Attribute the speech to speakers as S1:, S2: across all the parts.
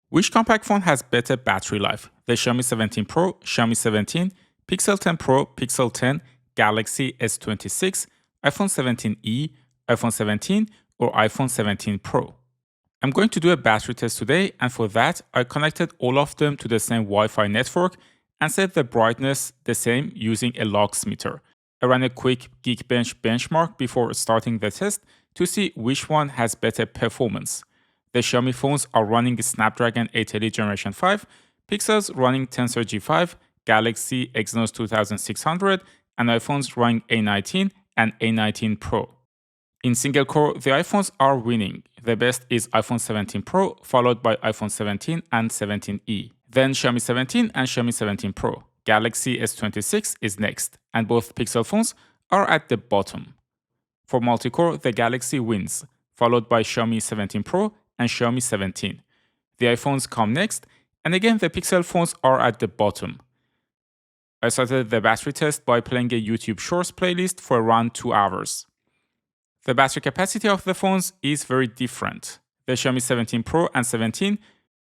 S1: Which compact phone has better battery life? The Xiaomi 17 Pro, Xiaomi 17, Pixel 10 Pro, Pixel 10, Galaxy S26, iPhone 17e, iPhone 17, or iPhone 17 Pro? I'm going to do a battery test today, and for that, I connected all of them to the same Wi-Fi network and set the brightness the same using a lux meter. I ran a quick Geekbench benchmark before starting the test to see which one has better performance. The Xiaomi phones are running Snapdragon 880 Generation 5, Pixel's running Tensor G5, Galaxy Exynos 2600, and iPhones running A19 and A19 Pro. In single core, the iPhones are winning. The best is iPhone 17 Pro, followed by iPhone 17 and 17e. Then Xiaomi 17 and Xiaomi 17 Pro. Galaxy S26 is next, and both Pixel phones are at the bottom. For multi-core, the Galaxy wins, followed by Xiaomi 17 Pro and Xiaomi 17. The iPhones come next, and again the Pixel phones are at the bottom. I started the battery test by playing a YouTube Shorts playlist for around 2 hours. The battery capacity of the phones is very different. The Xiaomi 17 Pro and 17,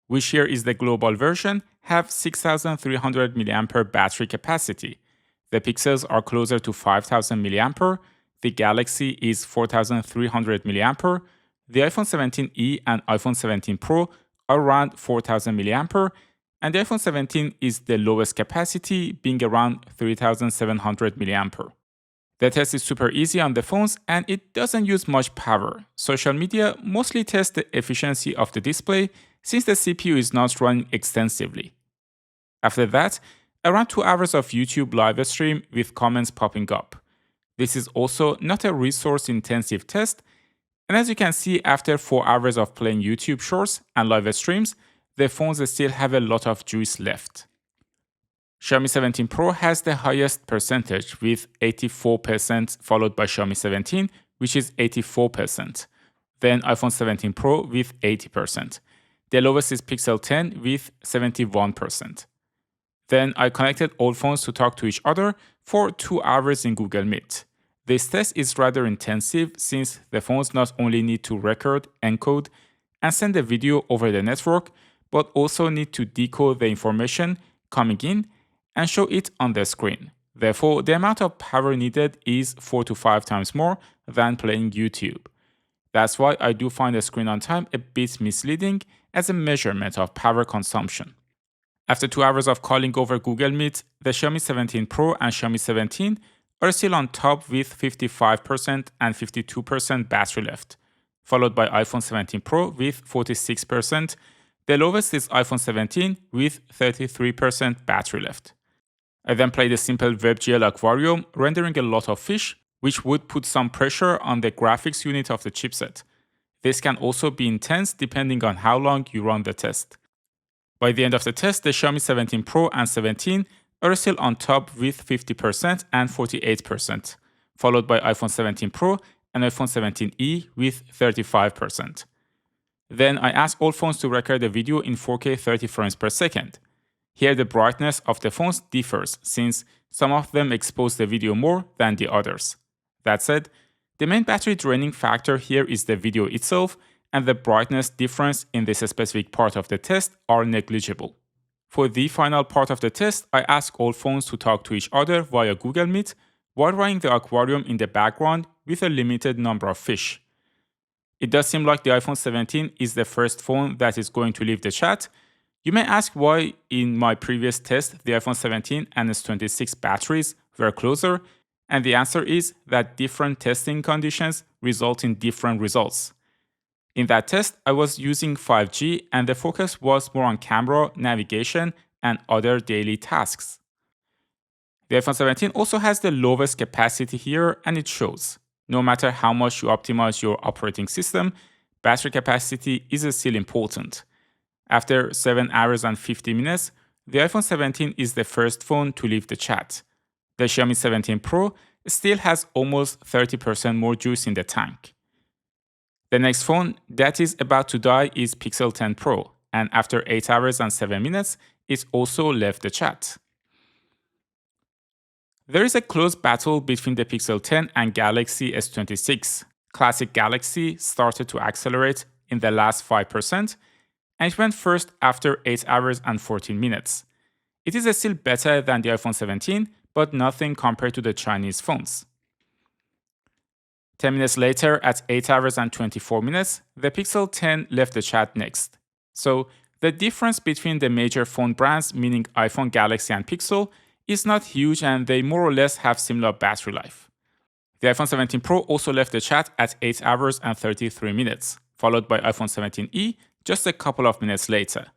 S1: which here is the global version, have 6300 mAh battery capacity. The Pixels are closer to 5000 mAh, the Galaxy is 4300 mAh, the iPhone 17e and iPhone 17 Pro are around 4000 mAh, and the iPhone 17 is the lowest capacity, being around 3700 mAh. The test is super easy on the phones and it doesn't use much power. Social media mostly tests the efficiency of the display since the CPU is not running extensively. After that, around 2 hours of YouTube live stream with comments popping up. This is also not a resource-intensive test, and as you can see, after 4 hours of playing YouTube Shorts and live streams, the phones still have a lot of juice left. Xiaomi 17 Pro has the highest percentage with 84%, followed by Xiaomi 17, which is 84%. Then iPhone 17 Pro with 80%. The lowest is Pixel 10 with 71%. Then I connected all phones to talk to each other for 2 hours in Google Meet. This test is rather intensive since the phones not only need to record, encode, and send the video over the network, but also need to decode the information coming in and show it on the screen. Therefore, the amount of power needed is 4 to 5 times more than playing YouTube. That's why I do find the screen on time a bit misleading as a measurement of power consumption. After 2 hours of calling over Google Meet, the Xiaomi 17 Pro and Xiaomi 17 are still on top with 55% and 52% battery left, followed by iPhone 17 Pro with 46%. The lowest is iPhone 17 with 33% battery left. I then played a simple WebGL aquarium, rendering a lot of fish, which would put some pressure on the graphics unit of the chipset. This can also be intense depending on how long you run the test. By the end of the test, the Xiaomi 17 Pro and 17 are still on top with 50% and 48%, followed by iPhone 17 Pro and iPhone 17e with 35%. Then I asked all phones to record a video in 4K 30 frames per second. Here the brightness of the phones differs since some of them expose the video more than the others. That said, the main battery draining factor here is the video itself, and the brightness difference in this specific part of the test are negligible. For the final part of the test, I asked all phones to talk to each other via Google Meet while running the aquarium in the background with a limited number of fish. It does seem like the iPhone 17 is the first phone that is going to leave the chat. You may ask why in my previous test the iPhone 17 and S26 batteries were closer, and the answer is that different testing conditions result in different results. In that test, I was using 5G and the focus was more on camera, navigation, and other daily tasks. The iPhone 17 also has the lowest capacity here, and it shows. No matter how much you optimize your operating system, battery capacity is still important. After 7 hours and 50 minutes, the iPhone 17 is the first phone to leave the chat. The Xiaomi 17 Pro still has almost 30% more juice in the tank. The next phone that is about to die is Pixel 10 Pro, and after 8 hours and 7 minutes, it also left the chat. There is a close battle between the Pixel 10 and Galaxy S26. Classic Galaxy started to accelerate in the last 5%, and it went first after 8 hours and 14 minutes. It is still better than the iPhone 17, but nothing compared to the Chinese phones. 10 minutes later, at 8 hours and 24 minutes, the Pixel 10 left the chat next. So, the difference between the major phone brands, meaning iPhone, Galaxy, and Pixel, is not huge and they more or less have similar battery life. The iPhone 17 Pro also left the chat at 8 hours and 33 minutes, followed by iPhone 17e just a couple of minutes later.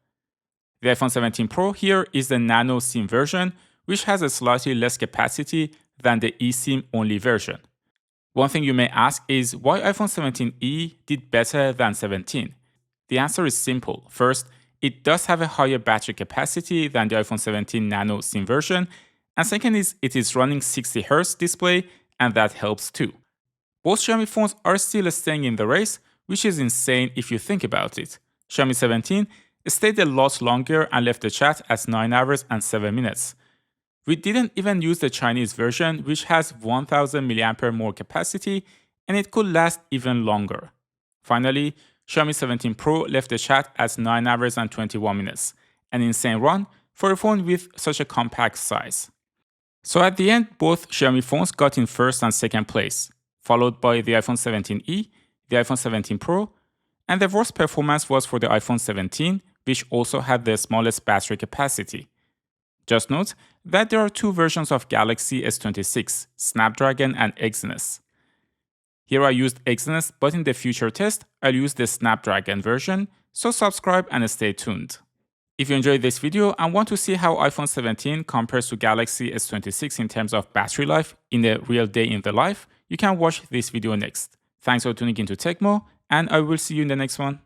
S1: The iPhone 17 Pro here is the nano SIM version, which has a slightly less capacity than the eSIM only version. One thing you may ask is why iPhone 17e did better than 17? The answer is simple. First, it does have a higher battery capacity than the iPhone 17 Nano SIM version, and second is it is running 60Hz display, and that helps too. Both Xiaomi phones are still staying in the race, which is insane if you think about it. Xiaomi 17 stayed a lot longer and left the chat at 9 hours and 7 minutes. We didn't even use the Chinese version, which has 1000 mAh more capacity, and it could last even longer. Finally, Xiaomi 17 Pro left the chat at 9 hours and 21 minutes, an insane run for a phone with such a compact size. So at the end, both Xiaomi phones got in first and second place, followed by the iPhone 17e, the iPhone 17 Pro, and the worst performance was for the iPhone 17, which also had the smallest battery capacity. Just note that there are two versions of Galaxy S26, Snapdragon and Exynos. Here I used Exynos, but in the future test, I'll use the Snapdragon version, so subscribe and stay tuned. If you enjoyed this video and want to see how iPhone 17 compares to Galaxy S26 in terms of battery life in a real day in the life, you can watch this video next. Thanks for tuning into TechMo, and I will see you in the next one.